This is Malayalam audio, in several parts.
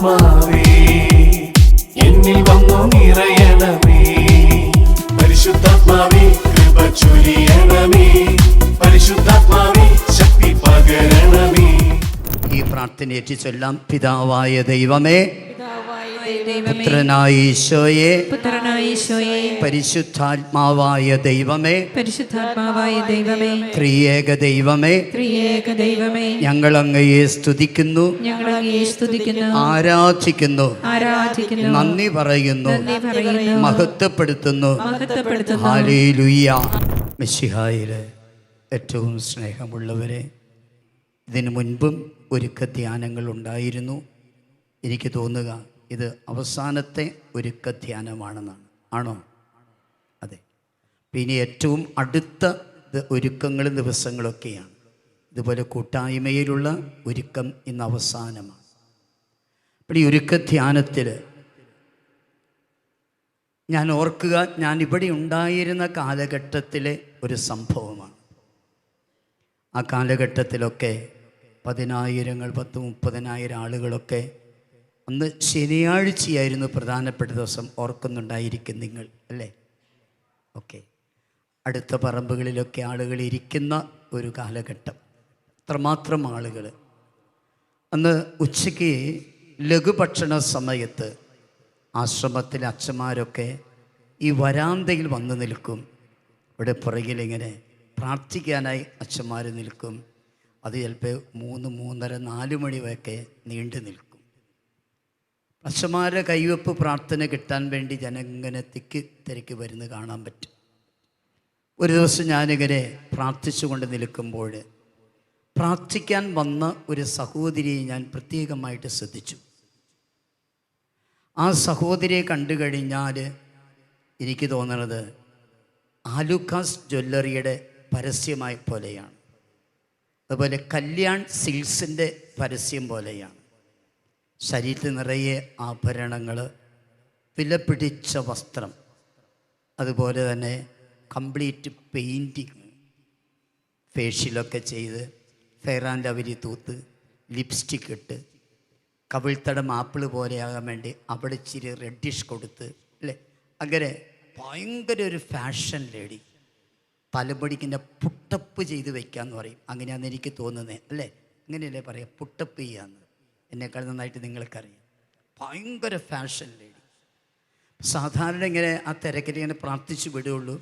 പരിശുദ്ധാത്മാവേ എന്നിൽ വന്നു നിറയണമേ. പരിശുദ്ധാത്മാവേ കൃപ ചൊരിയണമേ. പരിശുദ്ധാത്മാവേ ശക്തി പകരണമേ. ഈ പ്രാർത്ഥന ഏറ്റി ചൊല്ലാം. പിതാവായ ദൈവമേ, പുത്രനായ ഈശോയെ, പരിശുദ്ധാത്മാവായ ദൈവമേ, ത്രിയേക ദൈവമേ, ഞങ്ങൾ അങ്ങയെ സ്തുതിക്കുന്നു, ആരാധിക്കുന്നു, നന്ദി പറയുന്നു, മഹത്വപ്പെടുത്തുന്നു. ഹല്ലേലൂയ. മിശിഹായിലെ ഏറ്റവും സ്നേഹമുള്ളവരെ, ഇതിനു മുൻപും ഒരുക്ക ധ്യാനങ്ങൾ ഉണ്ടായിരുന്നു. എനിക്ക് തോന്നുക ഇത് അവസാനത്തെ ഒരുക്ക ധ്യാനമാണെന്നാണ്. ആണോ? അതെ. പിന്നെ ഏറ്റവും അടുത്ത ഒരുക്കങ്ങളും ദിവസങ്ങളൊക്കെയാണ്. ഇതുപോലെ കൂട്ടായ്മയിലുള്ള ഒരുക്കം ഇന്ന് അവസാനമാണ്. അപ്പോൾ ഈ ഒരുക്ക ധ്യാനത്തിൽ ഞാൻ ഓർക്കുക, ഞാൻ ഇവിടെ ഉണ്ടായിരുന്ന കാലഘട്ടത്തിലെ ഒരു സംഭവമാണ്. ആ കാലഘട്ടത്തിലൊക്കെ 10,000 10,000-30,000 ആളുകളൊക്കെ, അന്ന് ശനിയാഴ്ചയായിരുന്നു പ്രധാനപ്പെട്ട ദിവസം. ഓർക്കുന്നുണ്ടായിരിക്കും നിങ്ങൾ അല്ലേ? ഓക്കെ. അടുത്ത പറമ്പുകളിലൊക്കെ ആളുകൾ ഇരിക്കുന്ന ഒരു കാലഘട്ടം. അത്രമാത്രം ആളുകൾ. അന്ന് ഉച്ചയ്ക്ക് ലഘുഭക്ഷണ സമയത്ത് ആശ്രമത്തിലെ അച്ഛന്മാരൊക്കെ ഈ വരാന്തയിൽ വന്ന് നിൽക്കും. ഇവിടെ പുറകിലിങ്ങനെ പ്രാർത്ഥിക്കാനായി അച്ഛന്മാർ നിൽക്കും. അത് ചിലപ്പോൾ 3, 3:30, 4 മണി വരെയൊക്കെ നീണ്ടു നിൽക്കും. അച്ഛന്മാരുടെ കൈവെപ്പ് പ്രാർത്ഥന കിട്ടാൻ വേണ്ടി ജനങ്ങനെ തിരക്ക് വരുന്നത് കാണാൻ പറ്റും. ഒരു ദിവസം ഞാനിങ്ങനെ പ്രാർത്ഥിച്ചുകൊണ്ട് നിൽക്കുമ്പോൾ പ്രാർത്ഥിക്കാൻ വന്ന ഒരു സഹോദരിയെ ഞാൻ പ്രത്യേകമായിട്ട് ശ്രദ്ധിച്ചു. ആ സഹോദരിയെ കണ്ടു കഴിഞ്ഞാൽ എനിക്ക് തോന്നുന്നത് ആലുക്കാസ് ജ്വല്ലറിയുടെ പരസ്യമായ പോലെയാണ്. അതുപോലെ കല്യാൺ സിൽക്സിൻ്റെ പരസ്യം പോലെയാണ്. ശരീരത്തിൽ നിറയെ ആഭരണങ്ങൾ, വിലപിടിച്ച വസ്ത്രം, അതുപോലെ തന്നെ കംപ്ലീറ്റ് പെയിൻറ്റിങ്, ഫേഷ്യലൊക്കെ ചെയ്ത്, ഫെയർ ആൻഡ് ലവ്ലി തൂത്ത്, ലിപ്സ്റ്റിക് ഇട്ട്, കവിൾത്തടം ആപ്പിൾ പോലെയാകാൻ വേണ്ടി അവിടെ ഇച്ചിരി റെഡിഷ് കൊടുത്ത് അല്ലേ, അങ്ങനെ ഭയങ്കര ഒരു ഫാഷൻ ലേഡി. തലമുടിക്കിൻ്റെ പുട്ടപ്പ് ചെയ്ത് വയ്ക്കാമെന്ന് പറയും. അങ്ങനെയാണെന്ന് എനിക്ക് തോന്നുന്നത് അല്ലേ? അങ്ങനെയല്ലേ പറയാം, പുട്ടപ്പ് ചെയ്യാമെന്ന്. എന്നെക്കാൾ നന്നായിട്ട് നിങ്ങൾക്കറിയാം. ഭയങ്കര ഫാഷൻ ലേഡി. സാധാരണ ഇങ്ങനെ ആ തിരക്കിൽ ഇങ്ങനെ പ്രാർത്ഥിച്ചു വിടുകയുള്ളൂ.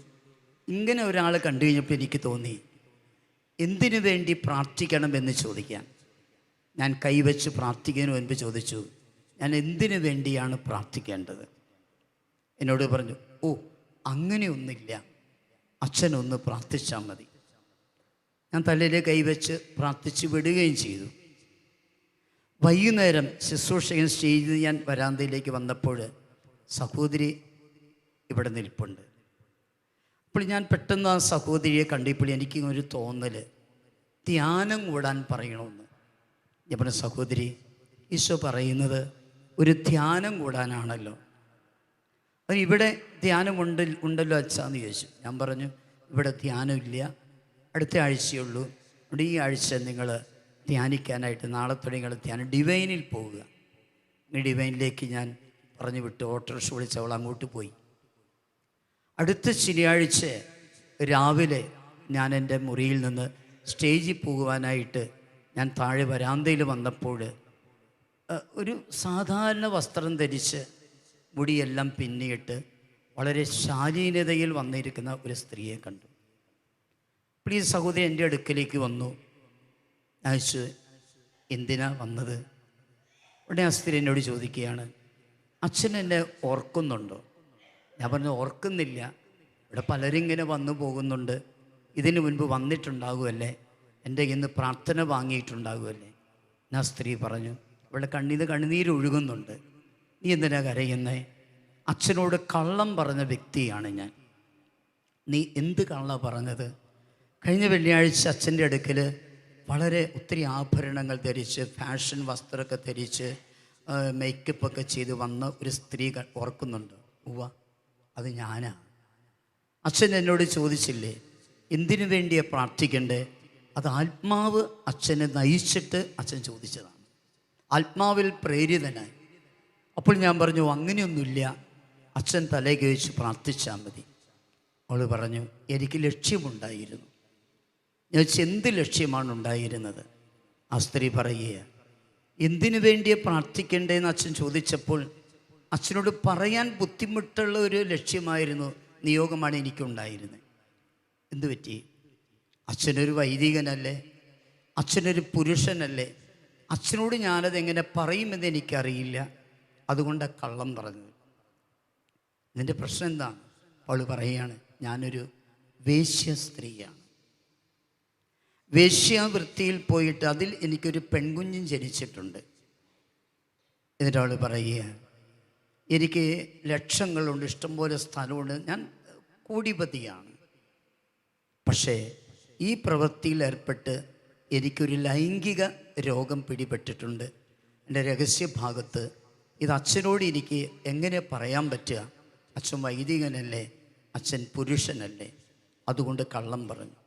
ഇങ്ങനെ ഒരാൾ കണ്ടു കഴിഞ്ഞപ്പോൾ എനിക്ക് തോന്നി, എന്തിനു വേണ്ടി പ്രാർത്ഥിക്കണമെന്ന് ചോദിക്കാൻ. ഞാൻ കൈവച്ച് പ്രാർത്ഥിക്കുന്നതിന് മുൻപ് ചോദിച്ചു, ഞാൻ എന്തിനു വേണ്ടിയാണ് പ്രാർത്ഥിക്കേണ്ടത്? എന്നോട് പറഞ്ഞു, ഓ അങ്ങനെയൊന്നുമില്ല, അച്ഛനൊന്ന് പ്രാർത്ഥിച്ചാൽ മതി. ഞാൻ തലയിൽ കൈവച്ച് പ്രാർത്ഥിച്ച് വിടുകയും ചെയ്തു. വൈകുന്നേരം ശുശ്രൂഷകൻ സ്റ്റേജിൽ ഞാൻ വരാന്തയിലേക്ക് വന്നപ്പോൾ സഹോദരി ഇവിടെ നിൽപ്പുണ്ട്. അപ്പോൾ ഞാൻ പെട്ടെന്ന് ആ സഹോദരിയെ കണ്ടപ്പോൾ എനിക്ക് ഒരു തോന്നൽ, ധ്യാനം കൂടാൻ പറയണമെന്ന്. ഞാൻ പറഞ്ഞ, സഹോദരി, ഈശോ പറയുന്നത് ഒരു ധ്യാനം കൂടാനാണല്ലോ. അത് ഇവിടെ ധ്യാനം ഉണ്ടല്ലോ അച്ഛാന്ന് ചോദിച്ചു. ഞാൻ പറഞ്ഞു, ഇവിടെ ധ്യാനമില്ല, അടുത്ത ആഴ്ചയുള്ളൂ. ഇവിടെ ഈ ആഴ്ച നിങ്ങൾ ധ്യാനിക്കാനായിട്ട് നാളെ തുടങ്ങിയുള്ള ധ്യാനം ഡിവൈനിൽ പോവുക. ഈ ഡിവൈനിലേക്ക് ഞാൻ പറഞ്ഞു വിട്ടു. ഓട്ടോറിക്ഷ വിളിച്ച് അവൾ അങ്ങോട്ട് പോയി. അടുത്ത ശനിയാഴ്ച രാവിലെ ഞാൻ എൻ്റെ മുറിയിൽ നിന്ന് സ്റ്റേജിൽ പോകുവാനായിട്ട് ഞാൻ താഴെ വരാന്തയിൽ വന്നപ്പോൾ ഒരു സാധാരണ വസ്ത്രം ധരിച്ച് മുടിയെല്ലാം പിന്നിയിട്ട് വളരെ ശാലീനതയിൽ വന്നിരിക്കുന്ന ഒരു സ്ത്രീയെ കണ്ടു. അപ്പോൾ ഈ സഹോദരി എൻ്റെ അടുക്കലേക്ക് വന്നു. അയച്ചു, എന്തിനാ വന്നത്? ഉടനെ ആ സ്ത്രീ എന്നോട് ചോദിക്കുകയാണ്, അച്ഛൻ എന്നെ ഓർക്കുന്നുണ്ടോ? ഞാൻ പറഞ്ഞു, ഓർക്കുന്നില്ല, ഇവിടെ പലരും ഇങ്ങനെ വന്നു പോകുന്നുണ്ട്, ഇതിനു മുൻപ് വന്നിട്ടുണ്ടാകുമല്ലേ, എൻ്റെ ഇന്ന് പ്രാർത്ഥന വാങ്ങിയിട്ടുണ്ടാകുമല്ലേ. ആ സ്ത്രീ പറഞ്ഞു, ഇവിടെ കണ്ണീരൊഴുകുന്നുണ്ട്, നീ എന്തിനാ കരയുന്നേ? അച്ഛനോട് കള്ളം പറഞ്ഞ വ്യക്തിയാണ് ഞാൻ. നീ എന്ത് കള്ളം പറഞ്ഞത്? കഴിഞ്ഞ വെള്ളിയാഴ്ച അച്ഛൻ്റെ അടുക്കൽ വളരെ ഒത്തിരി ആഭരണങ്ങൾ ധരിച്ച് ഫാഷൻ വസ്ത്രമൊക്കെ ധരിച്ച് മേക്കപ്പൊക്കെ ചെയ്ത് വന്ന ഒരു സ്ത്രീ ഓർക്കുന്നുണ്ട്? ഉവ്വ, അത് ഞാനാ. അച്ഛൻ എന്നോട് ചോദിച്ചില്ലേ എന്തിനു വേണ്ടിയാണ് പ്രാർത്ഥിക്കണ്ടേ? അത് ആത്മാവ് അച്ഛനെ നയിച്ചിട്ട് അച്ഛൻ ചോദിച്ചതാണ്. ആത്മാവിൽ പ്രേരിതനായി അപ്പോൾ ഞാൻ പറഞ്ഞു, അങ്ങനെയൊന്നുമില്ല, അച്ഛൻ തലയ്ക്ക് വെച്ച് പ്രാർത്ഥിച്ചാൽ മതി. അവൾ പറഞ്ഞു, എനിക്ക് ലക്ഷ്യമുണ്ടായിരുന്നു. ഞാൻ ചോദിച്ചു, എന്ത് ലക്ഷ്യമാണ് ഉണ്ടായിരുന്നത്? ആ സ്ത്രീ പറയുക, എന്തിനു വേണ്ടിയാ പ്രാർത്ഥിക്കേണ്ടതെന്ന് അച്ഛൻ ചോദിച്ചപ്പോൾ അച്ഛനോട് പറയാൻ ബുദ്ധിമുട്ടുള്ള ഒരു ലക്ഷ്യമായിരുന്നു, നിയോഗമാണ് എനിക്കുണ്ടായിരുന്നത്. എന്തു പറ്റി? അച്ഛനൊരു വൈദികനല്ലേ, അച്ഛനൊരു പുരുഷനല്ലേ, അച്ഛനോട് ഞാനത് എങ്ങനെ പറയുമെന്ന് എനിക്കറിയില്ല, അതുകൊണ്ടാണ് കള്ളം പറഞ്ഞത്. ഇതിൻ്റെ പ്രശ്നം എന്താണ്? അവൾ പറയുകയാണ്, ഞാനൊരു വേശ്യ സ്ത്രീയാണ്. വേശ്യാവൃത്തിയിൽ പോയിട്ട് അതിൽ എനിക്കൊരു പെൺകുഞ്ഞും ജനിച്ചിട്ടുണ്ട്. എന്നിട്ട് അവൾ പറയുക, എനിക്ക് ലക്ഷങ്ങളുണ്ട്, ഇഷ്ടംപോലെ സ്ഥലമുണ്ട്, ഞാൻ കോടിപതിയാണ്. പക്ഷേ ഈ പ്രവൃത്തിയിൽ ഏർപ്പെട്ട് എനിക്കൊരു ലൈംഗിക രോഗം പിടിപെട്ടിട്ടുണ്ട്. എൻ്റെ രഹസ്യഭാഗത്ത് ഇത് അച്ഛനോട് എനിക്ക് എങ്ങനെ പറയാൻ പറ്റുക? അച്ഛൻ വൈദികനല്ലേ, അച്ഛൻ പുരുഷനല്ലേ, അതുകൊണ്ട് കള്ളം പറഞ്ഞു.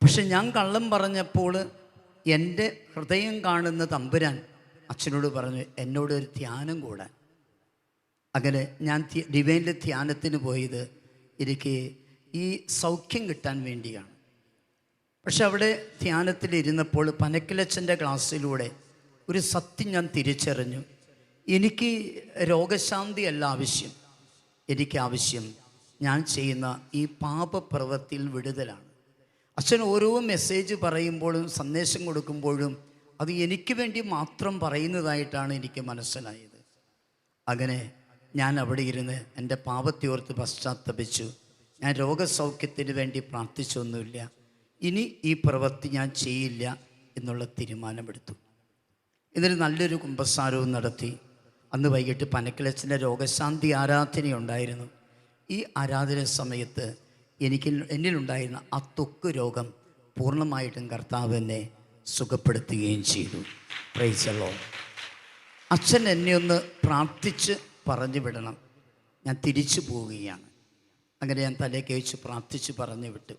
പക്ഷെ ഞാൻ കള്ളം പറഞ്ഞപ്പോൾ എൻ്റെ ഹൃദയം കാണുന്ന തമ്പുരാൻ അച്ഛനോട് പറഞ്ഞു, എന്നോട് ഒരു ധ്യാനം കൂടാൻ. അങ്ങനെ ഞാൻ ഡിവൈനിലെ ധ്യാനത്തിന് പോയത് എനിക്ക് ഈ സൗഖ്യം കിട്ടാൻ വേണ്ടിയാണ്. പക്ഷെ അവിടെ ധ്യാനത്തിലിരുന്നപ്പോൾ പനക്കിലച്ഛൻ്റെ ക്ലാസ്സിലൂടെ ഒരു സത്യം ഞാൻ തിരിച്ചറിഞ്ഞു. എനിക്ക് രോഗശാന്തിയല്ല ആവശ്യം, എനിക്ക് ആവശ്യം ഞാൻ ചെയ്യുന്ന ഈ പാപപ്രവൃത്തിയിൽ വിടുതലാണ്. അച്ഛൻ ഓരോ മെസ്സേജ് പറയുമ്പോഴും സന്ദേശം കൊടുക്കുമ്പോഴും അത് എനിക്ക് വേണ്ടി മാത്രം പറയുന്നതായിട്ടാണ് എനിക്ക് മനസ്സിലായത്. അങ്ങനെ ഞാൻ അവിടെ ഇരുന്ന് എൻ്റെ പാപത്തെ ഓർത്ത് പശ്ചാത്തപിച്ചു. ഞാൻ രോഗസൗഖ്യത്തിന് വേണ്ടി പ്രാർത്ഥിച്ചൊന്നുമില്ല, ഇനി ഈ പ്രവൃത്തി ഞാൻ ചെയ്യില്ല എന്നുള്ള തീരുമാനമെടുത്തു. എന്നിട്ട് നല്ലൊരു കുമ്പസാരവും നടത്തി. അന്ന് വൈകിട്ട് പനക്കിലച്ഛൻ്റെ രോഗശാന്തി ആരാധനയുണ്ടായിരുന്നു. ഈ ആരാധന സമയത്ത് എന്നിലുണ്ടായിരുന്ന ആ ത്വക്ക് രോഗം പൂർണ്ണമായിട്ടും കർത്താവ് എന്നെ സുഖപ്പെടുത്തുകയും ചെയ്തു. Praise the Lord. അച്ഛൻ എന്നെ ഒന്ന് പ്രാർത്ഥിച്ച് പറഞ്ഞു വിടണം, ഞാൻ തിരിച്ചു പോവുകയാണ്. അങ്ങനെ ഞാൻ തലയ്ക്ക് വെച്ച് പ്രാർത്ഥിച്ച് പറഞ്ഞു വിട്ടു.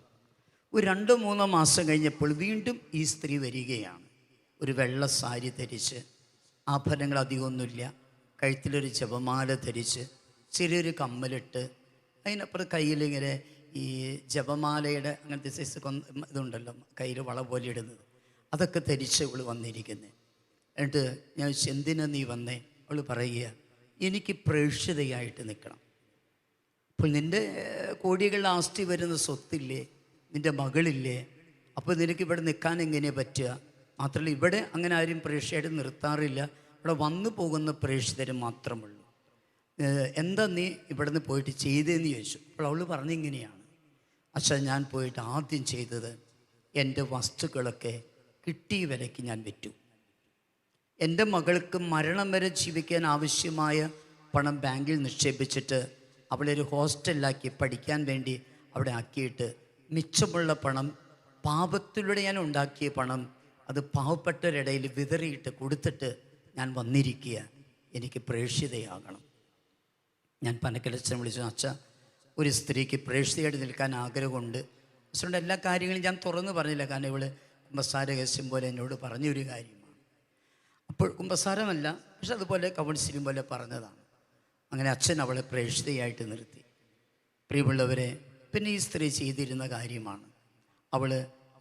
ഒരു 2-3 മാസം കഴിഞ്ഞപ്പോൾ വീണ്ടും ഈ സ്ത്രീ വരികയാണ്. ഒരു വെള്ള സാരി ധരിച്ച്, ആഭരണങ്ങൾ അധികമൊന്നുമില്ല, കഴുത്തിലൊരു ജപമാല ധരിച്ച്, ചെറിയൊരു കമ്മലിട്ട്, അതിനപ്പുറം കയ്യിലിങ്ങനെ ഈ ജപമാലയുടെ അങ്ങനത്തെ സൈസ് ഇതുണ്ടല്ലോ, കയ്യിൽ വള പോലെ ഇടുന്നത്, അതൊക്കെ ധരിച്ച് അവൾ വന്നിരിക്കുന്നത്. എന്നിട്ട് ഞാൻ ചോദിച്ചു, എന്തിനാ നീ വന്നേ? അവൾ പറയുക, എനിക്ക് പ്രേക്ഷിതയായിട്ട് നിൽക്കണം. അപ്പോൾ നിൻ്റെ കോടികളുടെ ആസ്തി വരുന്ന സ്വത്തില്ലേ, നിൻ്റെ മകളില്ലേ, അപ്പോൾ നിനക്ക് ഇവിടെ നിൽക്കാൻ എങ്ങനെയാണ് പറ്റുക? മാത്രമല്ല ഇവിടെ അങ്ങനെ ആരും പ്രേക്ഷിതയായിട്ട് നിർത്താറില്ല, ഇവിടെ വന്നു പോകുന്ന പ്രേക്ഷിതർ മാത്രമുള്ളൂ. എന്താ നീ ഇവിടെ നിന്ന് പോയിട്ട് ചെയ്തതെന്ന് ചോദിച്ചു. അപ്പോൾ അവൾ പറഞ്ഞിങ്ങനെയാണ്, അച്ഛാ, ഞാൻ പോയിട്ട് ആദ്യം ചെയ്തത് എൻ്റെ വസ്തുക്കളൊക്കെ കിട്ടിയ വിലയ്ക്ക് ഞാൻ വിറ്റു. എൻ്റെ മകൾക്ക് മരണം വരെ ജീവിക്കാൻ ആവശ്യമായ പണം ബാങ്കിൽ നിക്ഷേപിച്ചിട്ട് അവളെ ഒരു ഹോസ്റ്റലിലാക്കി പഠിക്കാൻ വേണ്ടി അവിടെ ആക്കിയിട്ട് മിച്ചമുള്ള പണം, പാപത്തിലൂടെ ഞാൻ ഉണ്ടാക്കിയ പണം, അത് പാവപ്പെട്ടവരിടയിൽ വിതറിയിട്ട് കൊടുത്തിട്ട് ഞാൻ വന്നിരിക്കുക, എനിക്ക് പ്രേക്ഷിതയാകണം. ഞാൻ പനക്കലച്ഛനെ വിളിച്ചു, അച്ഛ, ഒരു സ്ത്രീക്ക് പ്രേക്ഷിതയായിട്ട് നിൽക്കാൻ ആഗ്രഹമുണ്ട്. അതുകൊണ്ട് എല്ലാ കാര്യങ്ങളും ഞാൻ തുറന്നു പറഞ്ഞില്ല, കാരണം ഇവള് കുമ്പസാര രഹസ്യം പോലെ എന്നോട് പറഞ്ഞൊരു കാര്യമാണ്. അപ്പോൾ കുമ്പസാരമല്ല, പക്ഷെ അതുപോലെ കൗൺസിലിംഗ് പോലെ പറഞ്ഞതാണ്. അങ്ങനെ അച്ഛൻ അവളെ പ്രേക്ഷിതയായിട്ട് നിർത്തി. പ്രിയമുള്ളവരെ, പിന്നെ ഈ സ്ത്രീ ചെയ്തിരുന്ന കാര്യമാണ്, അവൾ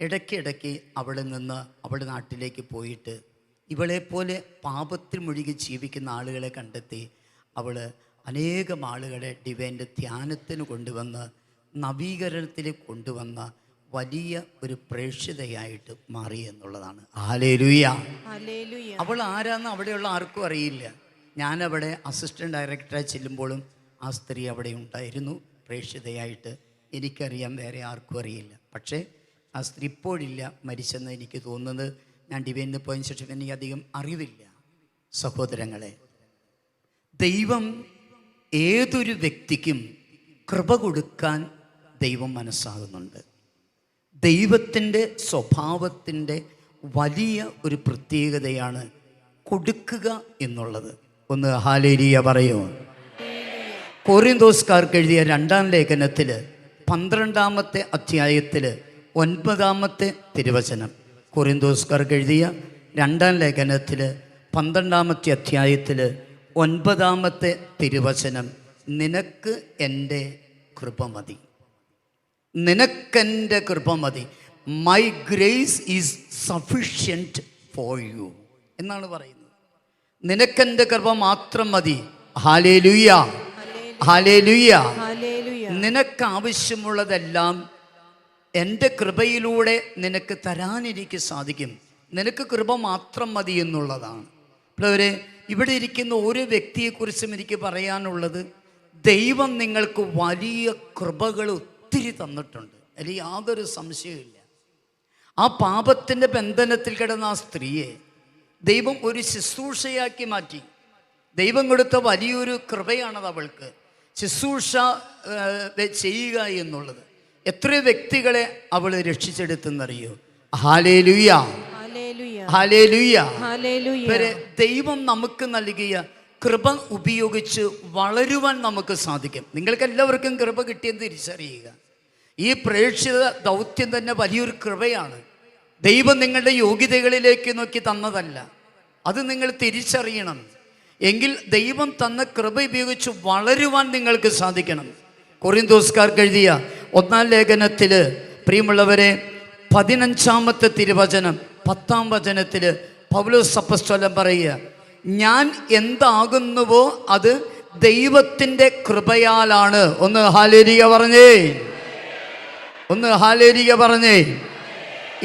ഇടയ്ക്കിടയ്ക്ക് അവിടെ നിന്ന് അവളുടെ നാട്ടിലേക്ക് പോയിട്ട് ഇവളെപ്പോലെ പാപത്തിൽ മുഴുകി ജീവിക്കുന്ന ആളുകളെ കണ്ടെത്തി അവൾ അനേകം ആളുകളെ ഡിവൈൻ്റെ ധ്യാനത്തിന് കൊണ്ടുവന്ന് നവീകരണത്തിലേക്ക് കൊണ്ടുവന്ന വലിയ ഒരു പ്രേക്ഷിതയായിട്ട് മാറി എന്നുള്ളതാണ്. ഹല്ലേലൂയ. അവൾ ആരാന്ന് അവിടെയുള്ള ആർക്കും അറിയില്ല. ഞാനവിടെ അസിസ്റ്റൻറ്റ് ഡയറക്ടറായി ചെല്ലുമ്പോഴും ആ സ്ത്രീ അവിടെ ഉണ്ടായിരുന്നു പ്രേക്ഷിതയായിട്ട്. എനിക്കറിയാം, വേറെ ആർക്കും അറിയില്ല. പക്ഷേ ആ സ്ത്രീ ഇപ്പോഴില്ല, മരിച്ചെന്ന് എനിക്ക് തോന്നുന്നത്. ഞാൻ ഡിവൈനിൽ പോയതിന് ശേഷം എനിക്ക് അധികം അറിവില്ല. സഹോദരങ്ങളെ, ദൈവം ഏതൊരു വ്യക്തിക്കും കൃപ കൊടുക്കാൻ ദൈവം മനസ്സാകുന്നുണ്ട്. ദൈവത്തിൻ്റെ സ്വഭാവത്തിൻ്റെ വലിയ ഒരു പ്രത്യേകതയാണ് കൊടുക്കുക എന്നുള്ളത്. ഒന്ന് ഹല്ലേലൂയ പറയുമോ? കൊറിന്തോസ്കാർക്ക് എഴുതിയ 2-ാം ലേഖനത്തിൽ 12-ാമത്തെ അധ്യായത്തിൽ 9-ാമത്തെ തിരുവചനം. കൊറിന്തോസ്കാർക്ക് എഴുതിയ 2-ാം ലേഖനത്തിൽ 12-ാമത്തെ അധ്യായത്തിൽ 9-ാമത്തെ തിരുവചനം, നിനക്ക് എൻ്റെ കൃപ മതി, നിനക്കെൻ്റെ കൃപ മതി, my grace is sufficient for you എന്നാണ് പറയുന്നത്. നിനക്കെൻ്റെ കൃപ മാത്രം മതി. Hallelujah, hallelujah. നിനക്ക് ആവശ്യമുള്ളതെല്ലാം എൻ്റെ കൃപയിലൂടെ നിനക്ക് തരാൻ എനിക്ക് സാധിക്കും. നിനക്ക് കൃപ മാത്രം മതി എന്നുള്ളതാണ്. അപ്പോൾ ഇവിടെ ഇരിക്കുന്ന ഓരോ വ്യക്തിയെക്കുറിച്ചും എനിക്ക് പറയാനുള്ളത്, ദൈവം നിങ്ങൾക്ക് വലിയ കൃപകൾ ഒത്തിരി തന്നിട്ടുണ്ട്, അതിൽ യാതൊരു സംശയമില്ല. ആ പാപത്തിൻ്റെ ബന്ധനത്തിൽ കിടന്ന ആ സ്ത്രീയെ ദൈവം ഒരു ശുശ്രൂഷയാക്കി മാറ്റി. ദൈവം കൊടുത്ത വലിയൊരു കൃപയാണത് അവൾക്ക്, ശുശ്രൂഷ ചെയ്യുക എന്നുള്ളത്. എത്ര വ്യക്തികളെ അവൾ രക്ഷിച്ചെടുത്തെന്നറിയോ? Hallelujah, hallelujah. ദൈവം നമുക്ക് നൽകിയ കൃപ ഉപയോഗിച്ച് വളരുവാൻ നമുക്ക് സാധിക്കും. നിങ്ങൾക്ക് എല്ലാവർക്കും കൃപ കിട്ടിയെന്ന് തിരിച്ചറിയുക. ഈ പ്രേക്ഷിത ദൗത്യം തന്നെ വലിയൊരു കൃപയാണ്. ദൈവം നിങ്ങളുടെ യോഗ്യതകളിലേക്ക് നോക്കി തന്നതല്ല, അത് നിങ്ങൾ തിരിച്ചറിയണം. എങ്കിൽ ദൈവം തന്ന കൃപ ഉപയോഗിച്ച് വളരുവാൻ നിങ്ങൾക്ക് സാധിക്കണം. കൊറിന്തോസ്കാർക്ക് എഴുതിയ 1-ാം ലേഖനത്തിൽ പ്രിയമുള്ളവരെ 15-ാമത്തെ തിരുവചനം 10-ാം വചനത്തിൽ പൗലോസ് അപ്പോസ്തലൻ പറയുക, ഞാൻ എന്താകുന്നുവോ അത് ദൈവത്തിൻ്റെ കൃപയാലാണ്. ഒന്ന് ഹല്ലേലൂയ പറഞ്ഞേ, ഒന്ന് ഹല്ലേലൂയ പറഞ്ഞേ.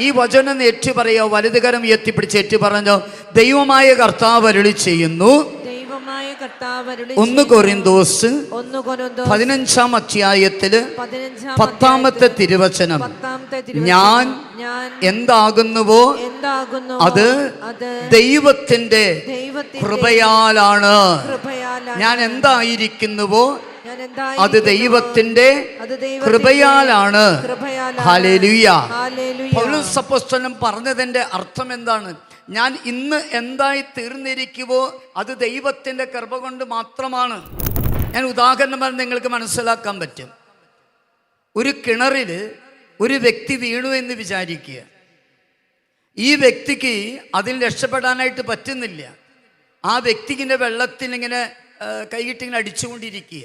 ഈ വചനം ഏറ്റു പറയുക, വലതുകരം ഉയർത്തിപ്പിടിച്ച് ഏറ്റു പറഞ്ഞോ, ദൈവമായ കർത്താവ് അരുളി ചെയ്യുന്നു. 1 കൊരിന്തോസ് 15-ാം അധ്യായത്തില് 10-ാമത്തെ തിരുവചനം, ഞാൻ എന്താകുന്നുവോ അത് ദൈവത്തിൻ്റെ കൃപയാലാണ്. ഞാൻ എന്തായിരിക്കുന്നുവോ അത് ദൈവത്തിൻ്റെ കൃപയാലാണ്. ഹല്ലേലൂയ. പൗലോസ് അപ്പോസ്തലൻ പറഞ്ഞതിൻ്റെ അർത്ഥം എന്താണ്? ഞാൻ ഇന്ന് എന്തായി തീർന്നിരിക്കുവോ അത് ദൈവത്തിൻ്റെ കൃപ കൊണ്ട് മാത്രമാണ്. ഞാൻ ഉദാഹരണം പറഞ്ഞ് നിങ്ങൾക്ക് മനസ്സിലാക്കാൻ പറ്റും. ഒരു കിണറിൽ ഒരു വ്യക്തി വീണു എന്ന് വിചാരിക്കുക. ഈ വ്യക്തിക്ക് അതിൽ രക്ഷപ്പെടാനായിട്ട് പറ്റുന്നില്ല. ആ വ്യക്തിക്കിൻ്റെ വെള്ളത്തിൽ ഇങ്ങനെ കൈയിട്ടിങ്ങനെ അടിച്ചുകൊണ്ടിരിക്കുക.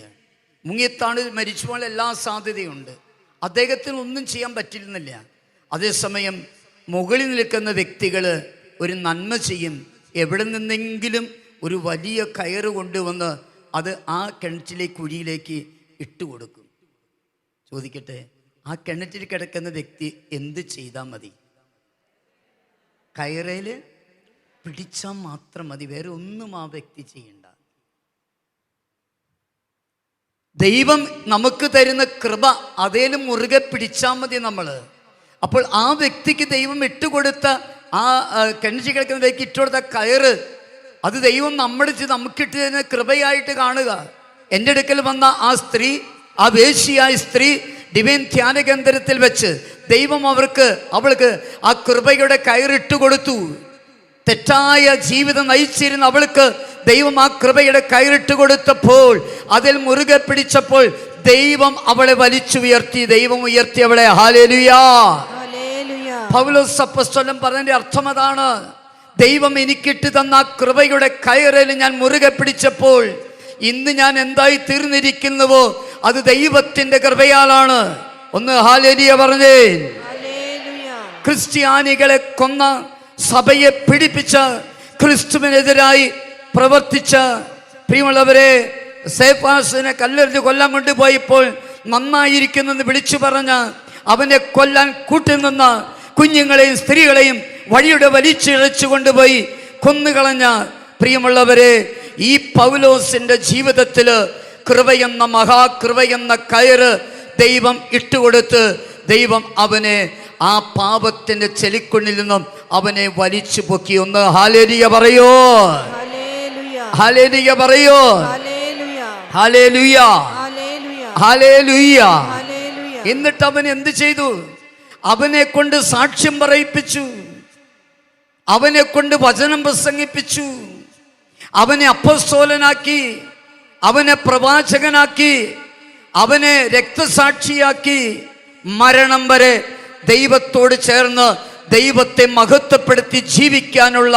മുങ്ങിത്താണ് മരിച്ചു പോകാൻ എല്ലാ സാധ്യതയുണ്ട്. അദ്ദേഹത്തിന് ഒന്നും ചെയ്യാൻ പറ്റിയിരുന്നില്ല. അതേസമയം മുകളിൽ നിൽക്കുന്ന വ്യക്തികൾ ഒരു നന്മ ചെയ്യും. എവിടെ നിന്നെങ്കിലും ഒരു വലിയ കയറ് കൊണ്ടുവന്ന് അത് ആ കിണറ്റിലെ കുഴിയിലേക്ക് ഇട്ടുകൊടുക്കും. ചോദിക്കട്ടെ, ആ കിണറ്റിൽ കിടക്കുന്ന വ്യക്തി എന്ത് ചെയ്താൽ മതി? കയറേൽ പിടിച്ചാൽ മാത്രം മതി, വേറെ ഒന്നും ആ വ്യക്തി ചെയ്യണ്ട. ദൈവം നമുക്ക് തരുന്ന കൃപ അതേലും മുറുകെ പിടിച്ചാൽ മതി നമ്മൾ. അപ്പോൾ ആ വ്യക്തിക്ക് ദൈവം ഇട്ടുകൊടുത്ത ആ കിണറ്റിൽ കിടക്കുന്ന വ്യക്തി ഇട്ടുകൊടുത്ത കയറ് അത് ദൈവം നമുക്കിട്ട് തരുന്ന കൃപയായിട്ട് കാണുക. എൻ്റെ അടുക്കൽ വന്ന ആ സ്ത്രീ, ആ വേശ്യയായ സ്ത്രീ ഡിവൈൻ ധ്യാന കേന്ദ്രത്തിൽ വെച്ച് ദൈവം അവൾക്ക് ആ കൃപയുടെ കയറിട്ട് കൊടുത്തു. തെറ്റായ ജീവിതം നയിച്ചിരുന്ന അവൾക്ക് ദൈവം ആ കൃപയുടെ കയറിട്ട് കൊടുത്തപ്പോൾ അതിൽ മുറുകെ പിടിച്ചപ്പോൾ ദൈവം അവളെ വലിച്ചുയർത്തി. ദൈവം ഉയർത്തി അവളെ. ഹല്ലേലൂയ. പൗലോസ് അപ്പോസ്തലൻ പറഞ്ഞതിന്റെ അർത്ഥം അതാണ്. ദൈവം എനിക്കിട്ട് തന്ന കൃപയുടെ കയറിൽ ഞാൻ മുറുകെ പിടിച്ചപ്പോൾ ഇന്ന് ഞാൻ എന്തായി തീർന്നിരിക്കുന്നുവോ അത് ദൈവത്തിന്റെ കൃപയാലാണ്. ഒന്ന് ഹല്ലേലൂയ പറഞ്ഞേ. ക്രിസ്ത്യാനികളെ കൊന്ന, സഭയെ പീഡിപ്പിച്ച, ക്രിസ്തുവിനെതിരായി പ്രവർത്തിച്ച പ്രിയമുള്ളവരെ, സേഫാസിനെ കല്ലെറിഞ്ഞ് കൊല്ലാൻ കൊണ്ടുപോയപ്പോൾ നന്നായിരിക്കുന്നെന്ന് വിളിച്ചു പറഞ്ഞ അവനെ കൊല്ലാൻ കൂട്ടുനിന്ന കുഞ്ഞുങ്ങളെയും സ്ത്രീകളെയും വഴിയുടെ വലിച്ചിഴച്ചു കൊണ്ടുപോയി കൊന്നുകളഞ്ഞ പ്രിയമുള്ളവരെ, ഈ പൗലോസിന്റെ ജീവിതത്തിൽ കൃപയെന്ന മഹാകൃപയെന്ന കയറ് ദൈവം ഇട്ടുകൊടുത്ത് ദൈവം അവനെ ആ പാപത്തിന്റെ ചെളിക്കുള്ളിൽ നിന്നും അവനെ വലിച്ചു പൊക്കി. ഒന്ന് ഹല്ലേലൂയ പറയോ, ഹല്ലേലൂയ പറയോ, ഹല്ലേലൂയ, ഹല്ലേലൂയ. എന്നിട്ട് അവൻ എന്ത് ചെയ്തു? അവനെ കൊണ്ട് സാക്ഷ്യം പറയിപ്പിച്ചു, അവനെ കൊണ്ട് വചനം പ്രസംഗിപ്പിച്ചു, അവനെ അപ്പോസ്തലനാക്കി, അവനെ പ്രവാചകനാക്കി, അവനെ രക്തസാക്ഷിയാക്കി. മരണം വരെ ദൈവത്തോട് ചേർന്ന് ദൈവത്തെ മഹത്വപ്പെടുത്തി ജീവിക്കാനുള്ള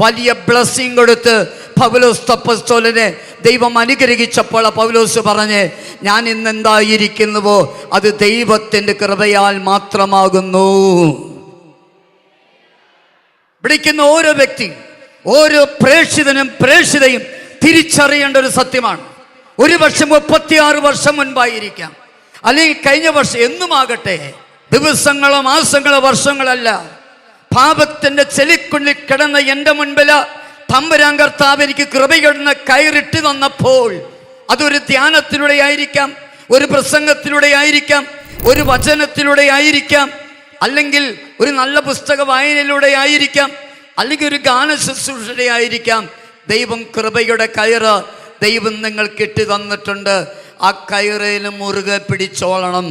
വലിയ ബ്ലെസ്സിങ് കൊടുത്ത് പൗലോസ് അപ്പോസ്തലനെ ദൈവം അനുഗ്രഹിച്ചപ്പോൾ പൗലോസ് പറഞ്ഞ്, ഞാൻ ഇന്നെന്തായിരിക്കുന്നുവോ അത് ദൈവത്തിൻ്റെ കൃപയാൽ മാത്രമാകുന്നു. വിളിക്കുന്ന ഓരോ വ്യക്തിയും, ഓരോ പ്രേക്ഷിതനും പ്രേക്ഷിതയും തിരിച്ചറിയേണ്ട ഒരു സത്യമാണ്. ഒരു വർഷം 36 വർഷം മുൻപായിരിക്കാം, അല്ലെങ്കിൽ കഴിഞ്ഞ വർഷം, എന്നുമാകട്ടെ, ദിവസങ്ങളോ മാസങ്ങളോ വർഷങ്ങളല്ല. പാപത്തിന്റെ ചെളിക്കുള്ളിൽ കിടന്ന എൻ്റെ മുൻപിൽ തമ്പുരാൻ കർത്താവ് എനിക്ക് കൃപയുടെ കയറിട്ട് തന്നപ്പോൾ, അതൊരു ധ്യാനത്തിലൂടെ ആയിരിക്കാം, ഒരു പ്രസംഗത്തിലൂടെ ആയിരിക്കാം, ഒരു വചനത്തിലൂടെ ആയിരിക്കാം, അല്ലെങ്കിൽ ഒരു നല്ല പുസ്തക വായനയിലൂടെ ആയിരിക്കാം, അല്ലെങ്കിൽ ഒരു ഗാന ശുശ്രൂഷയുടെ ആയിരിക്കാം. ദൈവം കൃപയുടെ കയറ് ദൈവം നിങ്ങൾക്ക് ഇട്ട് തന്നിട്ടുണ്ട്. ആ കയറിലും മുറുകെ പിടിച്ചോളണം.